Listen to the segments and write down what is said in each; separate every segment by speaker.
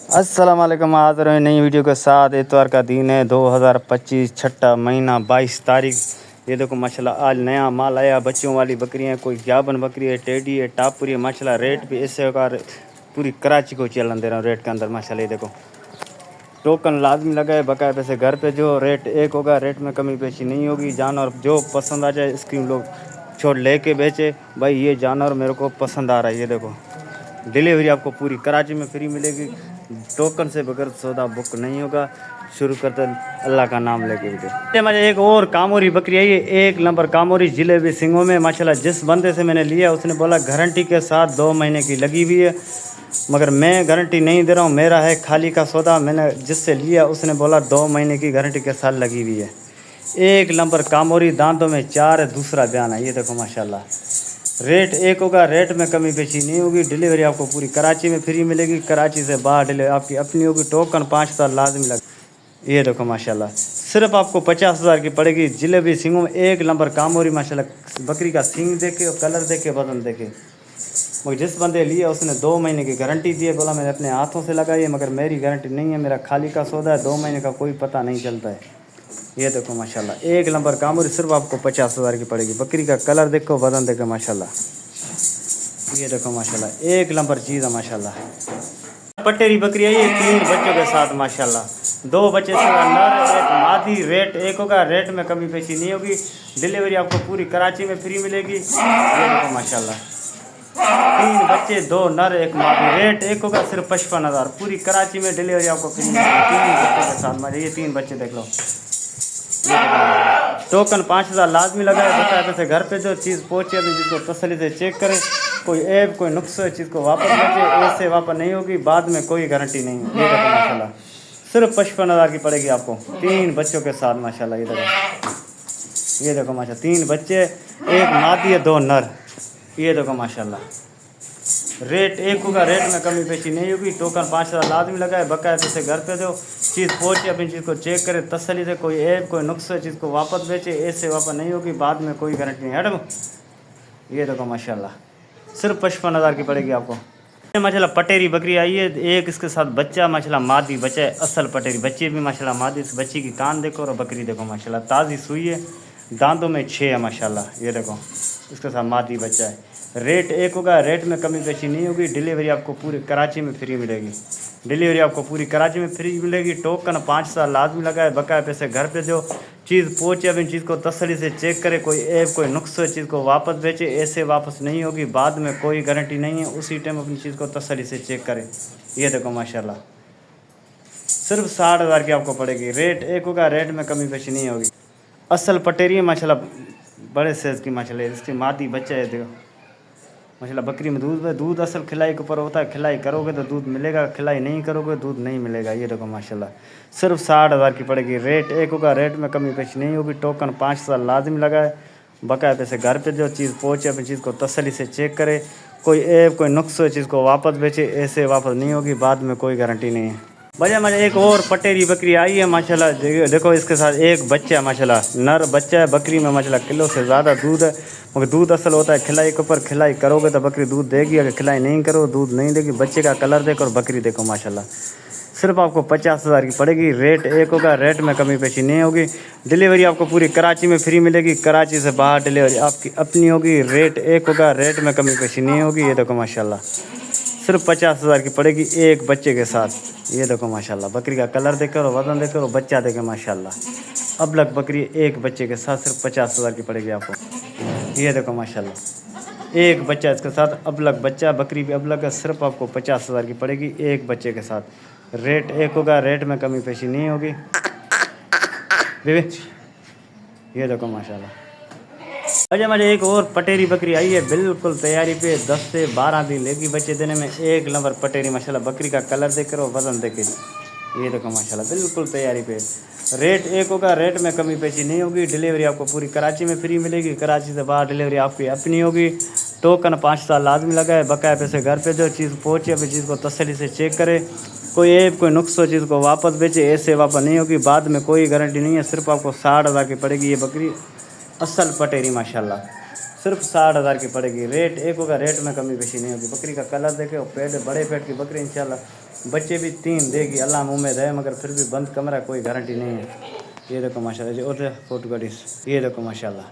Speaker 1: अस्सलाम वालेकुम। हाज़िर हैं नई वीडियो के साथ। इतवार का दिन है 2025 छठा महीना 22 तारीख। ये देखो माशाल्लाह आज नया माल आया। बच्चों वाली बकरियाँ, कोई जाबन बकरी है, टेडी है, टापुरी है। माशाल्लाह रेट भी ऐसे होगा, पूरी कराची को चलन दे रहा हूँ रेट के अंदर। माशाल्लाह ये देखो टोकन लाजमी लगा है, बकाया पैसे घर पे जो रेट एक होगा, रेट में कमी पेशी नहीं होगी। जानवर जो पसंद आ जाए स्क्रीन लोग छोड़ लेके बेचे। भाई ये जानवर मेरे को पसंद आ रहा है। ये देखो डिलीवरी आपको पूरी कराची में फ्री मिलेगी। टोकन से बगैर सौदा बुक नहीं होगा। शुरू करते अल्लाह का नाम लेके वीडियो। मुझे एक और कामोरी बकरी आई है, एक नंबर कामोरी जिलेबी सिंगों में। माशाल्लाह जिस बंदे से मैंने लिया उसने बोला गारंटी के साथ 2 महीने की लगी हुई है, मगर मैं गारंटी नहीं दे रहा हूँ, मेरा है खाली का सौदा। मैंने जिससे लिया उसने बोला 2 महीने की गारंटी के साथ लगी हुई है। एक नंबर कामोरी, दांतों में 4 है, दूसरा बयान है। ये देखो माशाल्लाह रेट एक होगा, रेट में कमी पेशी नहीं होगी। डिलीवरी आपको पूरी कराची में फ्री मिलेगी। कराची से बाहर डिलीवरी आपकी अपनी होगी। टोकन 5 हज़ार लाजमी लग। ये देखो माशाल्लाह सिर्फ आपको 50,000 की पड़ेगी। जिलेबी सिंगों में एक नंबर कामोरी। माशाल्लाह बकरी का सिंग देखे और कलर देखे, वजन देखे। मगर जिस बंदे लिया उसने 2 महीने की गारंटी दी है। बोला मैंने अपने हाथों से लगाई है, मगर मेरी गारंटी नहीं है, मेरा खाली का सौदा है। 2 महीने का कोई पता नहीं चलता है। ये देखो माशाल्लाह एक नंबर कामोरी, सिर्फ आपको 50,000 की पड़ेगी। बकरी का कलर देखो, वजन देखो माशाल्लाह। ये देखो माशाल्लाह एक नंबर चीज़ है माशाल्लाह। पटेरी बकरी आई है 3 बच्चों के साथ माशाल्लाह। 2 बच्चे से नर, एक मादी। रेट एक होगा, रेट में कमी पेशी नहीं होगी। डिलीवरी आपको पूरी कराची में फ्री मिलेगी। ये देखो माशाल्लाह 3 बच्चे, 2 नर, एक मादी। रेट एक होगा, सिर्फ 55,000। पूरी कराची में डिलीवरी आपको फ्री मिलेगी 3 बच्चों के साथ। ये 3 बच्चे देख लो। टोकन 5,000 लाजमी लगा है। बता पैसे घर पे जो चीज़ पहुँचे अभी जिसको तसल्ली से चेक करें। कोई ऐप कोई नुक्स है चीज़ को वापस भेजे, ऐसे वापस नहीं होगी, बाद में कोई गारंटी नहीं है। ये देखो माशाल्लाह सिर्फ 55,000 की पड़ेगी आपको 3 बच्चों के साथ माशाल्लाह। ये देखो माशाल्लाह 3 बच्चे, एक मादी है, 2 नर। ये देखो माशाल्लाह रेट एक होगा, रेट में कमी पेशी नहीं होगी। टोकन 5,000 लाजमी लगा है। बकाया पैसे घर पे दो, चीज़ पहुँचे अपनी चीज़ को चेक करे तसल्ली से। कोई ऐप कोई नुक्स है चीज़ को वापस बेचे, ऐसे वापस नहीं होगी, बाद में कोई गारंटी नहीं। हटो ये देखो माशाल्लाह सिर्फ 55,000 की पड़ेगी आपको। माशाल्लाह पटेरी बकरी आई है, एक इसके साथ बच्चा। माशाल्लाह मादी बच्चा है, असल पटेरी। बच्चे भी माशाल्लाह मादी। इस बच्ची की कान देखो और बकरी देखो माशाल्लाह ताज़ी सुई है, दांतों में 6 है माशाल्लाह। ये देखो इसके साथ मादी बच्चा है। रेट एक होगा, रेट में कमी पेशी नहीं होगी। डिलीवरी आपको पूरी कराची में फ्री मिलेगी। डिलीवरी आपको पूरी कराची में फ्री मिलेगी। टोकन 5,000 लाजमी लगा है। बकाया पैसे घर पे दो, चीज़ पहुँचे अपनी चीज़ को तसल्ली से चेक करे। कोई ऐप कोई नुक्स चीज़ को वापस बेचे, ऐसे वापस नहीं होगी, बाद में कोई गारंटी नहीं है। उसी टाइम अपनी चीज़ को तसल्ली से चेक करें। ये देखो माशाल्लाह सिर्फ 60,000 की आपको पड़ेगी। रेट एक होगा, रेट में कमी पेशी नहीं होगी। असल पटेरी है माशाल्लाह, बड़े साइज़ की माशाल्लाह। इसकी मादी बच्चा है देखो माशाल्लाह। बकरी में दूध असल खिलाई के ऊपर होता है। खिलाई करोगे तो दूध मिलेगा, खिलाई नहीं करोगे दूध नहीं मिलेगा। ये देखो माशाल्लाह सिर्फ 60,000 की पड़ेगी। रेट एक होगा, रेट में कमी पेशी नहीं होगी। टोकन 5,000 लाजमी लगा है। बकाया पैसे घर पे जो चीज़ पहुँचे अपनी चीज़ को तसल्ली से चेक करे। कोई ऐप कोई नुक्स चीज़ को वापस बेचे, ऐसे वापस नहीं होगी, बाद में कोई गारंटी नहीं है। भैया मुझे एक और पटेरी बकरी आई है माशाल्लाह। देखो इसके साथ एक बच्चा है माशाल्लाह, नर बच्चा है। बकरी में माशाल्लाह किलो से ज़्यादा दूध है, मगर दूध असल होता है खिलाई के ऊपर। खिलाई करोगे तो बकरी दूध देगी, अगर खिलाई नहीं करो दूध नहीं देगी। बच्चे का कलर देखो और बकरी देखो माशाल्लाह। सिर्फ आपको 50,000 की पड़ेगी। रेट एक होगा, रेट में कमी पेशी नहीं होगी। डिलीवरी आपको पूरी कराची में फ्री मिलेगी। कराची से बाहर डिलीवरी आपकी अपनी होगी। रेट एक होगा, रेट में कमी पेशी नहीं होगी। ये देखो माशाल्लाह सिर्फ 50,000 की पड़ेगी एक बच्चे के साथ। ये देखो माशाल्लाह बकरी का कलर देखकर और वजन देखकर और बच्चा देखे माशाल्लाह। अबलग बकरी एक बच्चे के साथ सिर्फ 50,000 की पड़ेगी आपको। ये देखो माशाल्लाह एक बच्चा इसके साथ, अबलग बच्चा। बकरी भी अबलग है, सिर्फ आपको 50,000 की पड़ेगी एक बच्चे के साथ। रेट एक होगा, रेट में कमी पेशी नहीं होगी। ये देखो माशाल्लाह। अच्छा मुझे एक और पटेरी बकरी आई है, बिल्कुल तैयारी पे। 10 से 12 दिन लेगी बच्चे देने में। एक नंबर पटेरी माशाल्लाह। बकरी का कलर देख कर और वजन देख के। ये देखो माशाल्लाह बिल्कुल तैयारी पे। रेट एक होगा, रेट में कमी पेशी नहीं होगी। डिलीवरी आपको पूरी कराची में फ्री मिलेगी। कराची से बाहर डिलीवरी आपकी अपनी होगी। टोकन 5,000 लाजमी लगा है। बकाया पैसे घर पे जो चीज़ पहुँचे अपनी चीज़ को तसल्ली से चेक करे। कोई ऐप कोई नुक्स चीज़ को वापस बेचे, ऐसे वापस नहीं होगी, बाद में कोई गारंटी नहीं है। सिर्फ आपको 60,000 की पड़ेगी ये बकरी, असल पटेरी माशाल्लाह। सिर्फ 60,000 की पड़ेगी। रेट एक होगा, रेट में कमी पेशी नहीं होगी। बकरी का कलर देखे और पेट बड़े पेट की बकरी इंशाल्लाह बच्चे भी 3 देगी अल्लाह में उम्मीद है, मगर फिर भी बंद कमरा, कोई गारंटी नहीं है। ये देखो माशाल्लाह जी, और फोटो गाड़ी, ये देखो माशाल्लाह।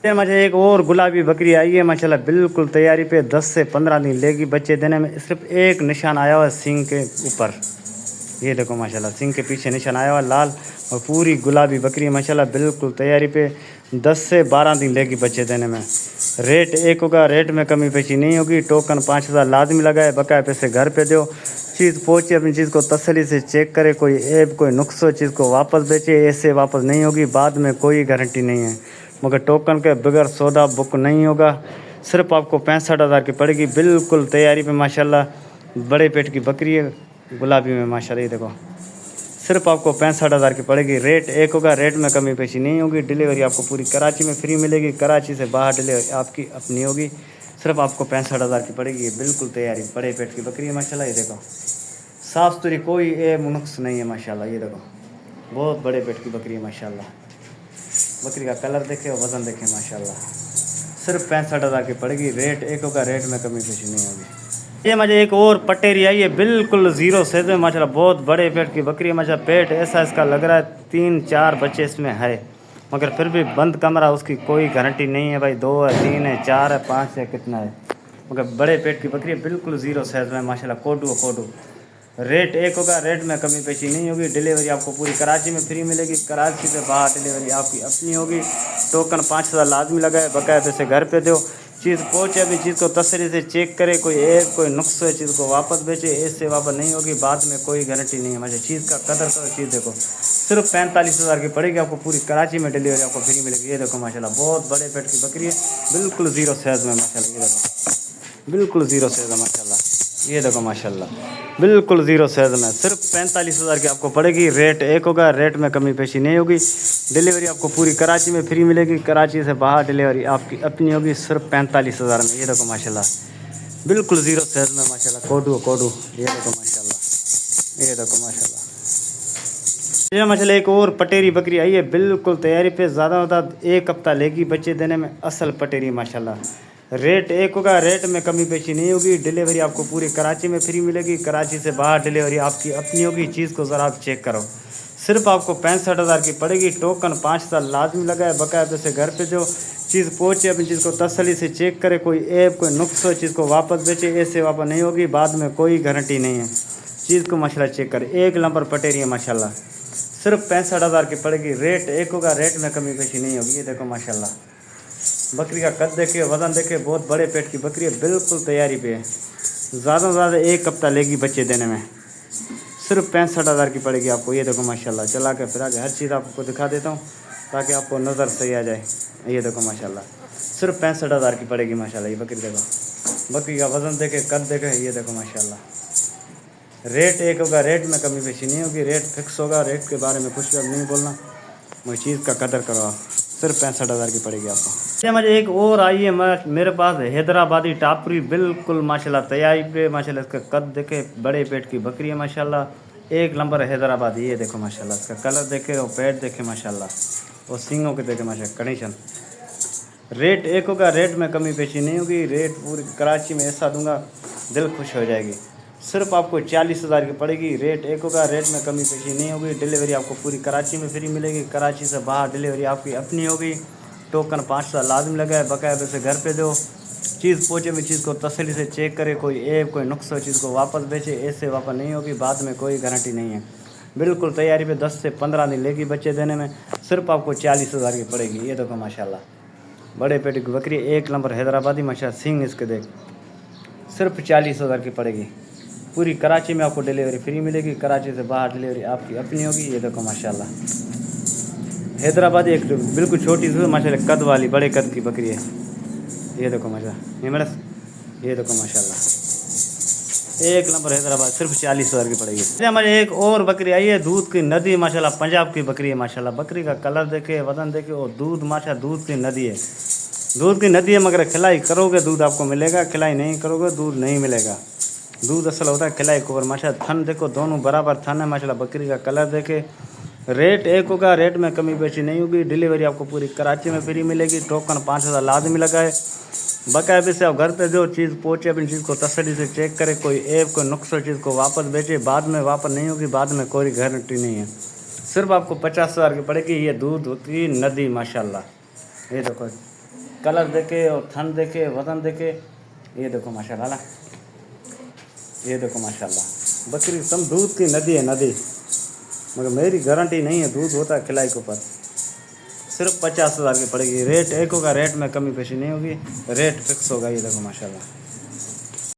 Speaker 1: ये मुझे एक और गुलाबी बकरी आई है माशाल्लाह, बिल्कुल तैयारी पे, 10 से 15 दिन लेगी बच्चे देने में। सिर्फ एक निशान आया हुआ है सींग के ऊपर, ये देखो माशाल्लाह, सींग के पीछे निशान आया हुआ लाल, और पूरी गुलाबी बकरी है माशाल्लाह, बिल्कुल तैयारी पे। 10 से 12 दिन लेगी बच्चे देने में। रेट एक होगा, रेट में कमी पेशी नहीं होगी। टोकन 5000 लाजमी लगाए, बकाया पैसे घर पे दो। चीज़ पहुँचे, अपनी चीज़ को तसल्ली से चेक करे, कोई ऐप कोई नुक्स हो, चीज़ को वापस बेचे, ऐसे वापस नहीं होगी, बाद में कोई गारंटी नहीं है। मगर टोकन के बगैर सौदा बुक नहीं होगा। सिर्फ आपको 65,000 की पड़ेगी, बिल्कुल तैयारी पे माशाल्लाह, बड़े पेट की बकरी है गुलाबी में माशाल्लाह। ये देखो, सिर्फ आपको 65,000 की पड़ेगी। रेट एक होगा, रेट में कमी पेशी नहीं होगी। डिलीवरी आपको पूरी कराची में फ्री मिलेगी, कराची से बाहर डिलीवरी आपकी अपनी होगी। सिर्फ आपको 65,000 की पड़ेगी। ये बिल्कुल तैयारी, बड़े पेट की बकरी है माशाल्लाह। ये देखो, साफ़ सुथरी, कोई ऐब नुक्स नहीं है माशाल्लाह। ये देखो, बहुत बड़े पेट की बकरी है माशाल्लाह। बकरी का कलर देखे और वज़न देखे माशाल्लाह। सिर्फ 65,000 की पड़ेगी। रेट एक होगा, रेट में कमी पेशी नहीं होगी। ये मुझे एक और पटेरी आई है, बिल्कुल ज़ीरो साइज़ में माशाल्लाह, बहुत बड़े पेट की बकरी है माशाल्लाह। पेट ऐसा इसका लग रहा है 3-4 बच्चे इसमें है, मगर फिर भी बंद कमरा, उसकी कोई गारंटी नहीं है भाई 2 है, 3 है, 4 है, 5 है, कितना है, मगर बड़े पेट की बकरी है, बिल्कुल ज़ीरो साइज़ में माशाल्लाह। कोडू। रेट एक होगा, रेट में कमी पेशी नहीं होगी। डिलीवरी आपको पूरी कराची में फ्री मिलेगी, कराची से बाहर डिलीवरी आपकी अपनी होगी। टोकन 5000 लाजमी लगाए, बकाया पैसे घर पे दो। चीज़ पहुँचे, अभी चीज़ को तसल्ली से चेक करे, कोई ऐप कोई नुक्स है, चीज़ को वापस बेचे, ऐसे वापस नहीं होगी, बाद में कोई गारंटी नहीं है। मुझे चीज़ का कदर करो, चीज़ देखो, सिर्फ 45,000 की पड़ेगी आपको, पूरी कराची में डिलीवरी आपको फ्री मिलेगी। ये देखो माशाल्लाह, बहुत बड़े पेट की बकरी है, बिल्कुल ज़ीरो साइज़ में माशाल्लाह। ये देखो, बिल्कुल ज़ीरो साइज़ है माशाल्लाह। ये देखो माशाल्लाह, बिल्कुल ज़ीरो साइज़ में, सिर्फ 45,000 की आपको पड़ेगी। रेट एक होगा, रेट में कमी पेशी नहीं होगी। डिलीवरी आपको पूरी कराची में फ्री मिलेगी, कराची से बाहर डिलीवरी आपकी अपनी होगी, सिर्फ 45,000 में। ये देखो माशाल्लाह, बिल्कुल ज़ीरो साइज़ में माशाल्लाह। कोडू, ये देखो माशाल्लाह, ये देखो माशाल्लाह। ये माशाल्लाह एक और पटेरी बकरी आई है, बिल्कुल तैयारी पे, ज़्यादा होता 1 हफ्ता लेगी बच्चे देने में। असल पटेरी माशाल्लाह। रेट एक होगा, रेट में कमी पेशी नहीं होगी। डिलीवरी आपको पूरी कराची में फ्री मिलेगी, कराची से बाहर डिलीवरी आपकी अपनी होगी। चीज़ को ज़रा आप चेक करो, सिर्फ आपको 65,000 की पड़ेगी। टोकन 5,000 लाजमी लगाए, बकाया पैसे घर पे जो। चीज़ पहुँचे, अपनी चीज़ को तसल्ली से चेक करे, कोई ऐप कोई नुक्स हो, चीज़ को वापस बेचे, ऐसे वापस नहीं होगी, बाद में कोई गारंटी नहीं है। चीज़ को माशाल्लाह चेक करे, एक नंबर पटेरी है माशाल्लाह, सिर्फ 65,000 की पड़ेगी। रेट एक होगा, रेट में कमी पेशी नहीं होगी। ये देखो माशाल्लाह, बकरी का कद देखे, वज़न देखे, बहुत बड़े पेट की बकरी है, बिल्कुल तैयारी पे है। ज़्यादा से ज़्यादा 1 हफ्ता लेगी बच्चे देने में, सिर्फ 65,000 की पड़ेगी आपको। ये देखो माशाल्लाह, चला के फिर आगे हर चीज़ आपको दिखा देता हूँ ताकि आपको नज़र सही आ जाए। ये देखो माशाल्लाह, सिर्फ 65,000 की पड़ेगी माशाल्लाह। ये बकरी देखो, बकरी का वज़न देखे, कद देखे, ये देखो माशाल्लाह। रेट एक होगा, रेट में कमी पेशी नहीं होगी। रेट फिक्स होगा, रेट के बारे में कुछ भी अब नहीं बोलना, वो चीज़ का कदर करो आप। सिर्फ 65,000 की पड़ेगी आपको। ये मुझे एक और आई है मेरे पास, हैदराबादी टापरी, बिल्कुल माशाल्लाह तैयारी पे माशाल्लाह। इसका कद देखे, बड़े पेट की बकरी है माशाल्लाह, एक नंबर हैदराबादी। ये देखो माशाल्लाह, इसका कलर देखे और पेट देखे माशाल्लाह, और सींगों के देखे माशाल्लाह, कंडीशन। रेट एक होगा, रेट में कमी पेशी नहीं होगी। रेट पूरी कराची में ऐसा दूंगा, दिल खुश हो जाएगी। सिर्फ आपको 40,000 की पड़ेगी। रेट एक होगा, रेट में कमी पेशी नहीं होगी। डिलीवरी आपको पूरी कराची में फ्री मिलेगी, कराची से बाहर डिलीवरी आपकी अपनी होगी। टोकन 500 लाजमी लगाए, बकाया पैसे घर पे दो। चीज़ पहुँचे में चीज़ को तसल्ली से चेक करे, कोई ऐप कोई नुक्स हो, चीज़ को वापस बेचे, ऐसे वापस नहीं होगी, बाद में कोई गारंटी नहीं है। बिल्कुल तैयारी पे, 10 से 15 दिन लेगी बच्चे देने में। सिर्फ आपको 40,000 की पड़ेगी। ये देखो माशाल्लाह, बड़े पेट की बकरी, एक नंबर हैदराबादी माशाल्लाह, सींग इसके देख, सिर्फ 40,000 की पड़ेगी। पूरी कराची में आपको डिलीवरी फ्री मिलेगी, कराची से बाहर डिलीवरी आपकी अपनी होगी। ये देखो माशाल्लाह, हैदराबादी एक बिल्कुल छोटी सी माशाल्लाह कद वाली, बड़े कद की बकरी है। ये देखो माशाल्लाह, ये देखो माशाल्लाह, एक नंबर हैदराबाद, सिर्फ 40,000 की पड़ेगी। हमारे एक और बकरी आई है, दूध की नदी माशाल्लाह, पंजाब की बकरी है माशाल्लाह। बकरी का कलर देखे, वजन देखे, और दूध माशाल्लाह, दूध की नदी है, दूध की नदी है। मगर खिलाई करोगे दूध आपको मिलेगा, खिलाई नहीं करोगे दूध नहीं मिलेगा। दूध असल होता है खिलाई को। माशाल्लाह थन देखो, दोनों बराबर थन है माशाल्लाह। बकरी का कलर देखे। रेट एक होगा, रेट में कमी पेशी नहीं होगी। डिलीवरी आपको पूरी कराची में फ्री मिलेगी। टोकन 5,000 लाजमी लगाए, बाकायदे से आप घर पे जो चीज़ पहुँचे अपनी चीज़ को तसल्ली से चेक करें, कोई ऐप कोई नुक्स चीज़ को वापस बेचे, बाद में वापस नहीं होगी, बाद में कोई गारंटी नहीं है। सिर्फ आपको 50,000 की पड़ेगी। ये दूध होती नदी माशाल्लाह। ये देखो कलर देखे और थन देखे वजन देखे, ये देखो माशाल्लाह, ये देखो माशाल्लाह बकरी सम दूध की नदी है नदी। मगर मेरी गारंटी नहीं है, दूध होता है खिलाई के ऊपर। सिर्फ 50,000 की पड़ेगी। रेट एक होगा, रेट में कमी पेशी नहीं होगी, रेट फिक्स होगा। ये देखो माशाल्लाह।